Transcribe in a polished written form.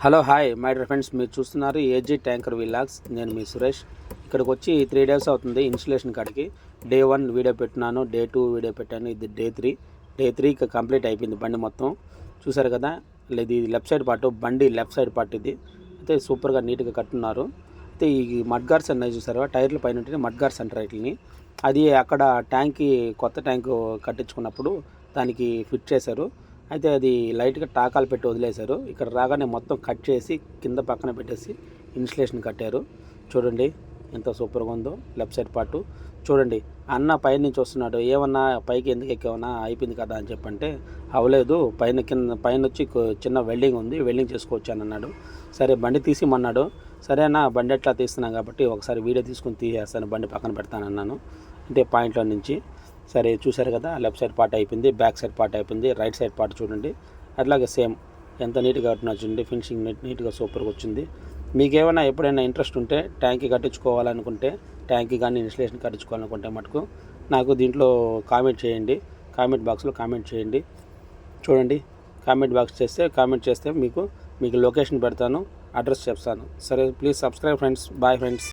Hello hi my dear friends, మీరు చూస్తున్నారు AG tanker vlogs. నేను మీ సురేష్. ఇక్కడికి వచ్చి 3 డేస్ అవుతుంది ఇన్స్టలేషన్ కాడికి. డే 1 వీడియో పెట్టినాను, డే 2 వీడియో పెట్టాను, ఇది డే 3. డే 3 కంప్లీట్ అయిపోయింది బండి మొత్తం. చూసారు కదా, ఇది లెఫ్ట్ సైడ్ పార్ట్, బండి లెఫ్ట్ సైడ్ పార్ట్ ఇది అయితే సూపర్గా నీట్గా కట్టున్నారు. అయితే ఈ మడ్ గార్డ్స్ అన్నీ చూసారు, టైర్ల పైన ఉంటే మడ్ గార్డ్స్ అంటారు వీటిని. అది అక్కడ ట్యాంక్కి కొత్త ట్యాంకు కట్టించుకున్నప్పుడు దానికి ఫిట్ చేశారు. అయితే అది లైట్గా టాకాలు పెట్టి వదిలేశారు. ఇక్కడ రాగానే మొత్తం కట్ చేసి కింద పక్కన పెట్టేసి ఇన్స్టలేషన్ కట్టారు. చూడండి ఎంత సూపర్గా ఉందో. లెఫ్ట్ సైడ్ పార్టు చూడండి. అన్న పైన నుంచి వస్తున్నాడు, ఏమన్నా పైకి ఎందుకు ఎక్కామన్నా, అయిపోయింది కదా అని చెప్పంటే అవ్వలేదు, పైన వచ్చి చిన్న వెల్డింగ్ ఉంది, వెల్డింగ్ చేసుకోవచ్చాను అన్నాడు. సరే బండి తీసిమన్నాడు. సరేనా, బండి ఎట్లా తీస్తున్నాం కాబట్టి ఒకసారి వీడియో తీసుకుని తీసేస్తాను, బండి పక్కన పెడతానన్నాను. అంటే పాయింట్లో నుంచి. సరే చూసారు కదా, లెఫ్ట్ సైడ్ పార్ట్ అయిపోయింది, బ్యాక్ సైడ్ పార్ట్ అయిపోయింది, రైట్ సైడ్ పార్ట్ చూడండి అట్లాగే సేమ్ ఎంత నీట్గా కట్టినా చూడండి. ఫినిషింగ్ నీట్గా సూపర్గా వచ్చింది. మీకేమైనా ఎప్పుడైనా ఇంట్రెస్ట్ ఉంటే ట్యాంకీ కట్టించుకోవాలనుకుంటే, ట్యాంకీ కానీ ఇన్స్టలేషన్ కట్టించుకోవాలనుకుంటే మటుకు నాకు దీంట్లో కామెంట్ చేయండి, కామెంట్ బాక్స్లో కామెంట్ చేయండి. చూడండి, కామెంట్ చేస్తే మీకు లొకేషన్ పెడతాను, అడ్రస్ చెప్తాను. సరే, please subscribe friends. Bye friends.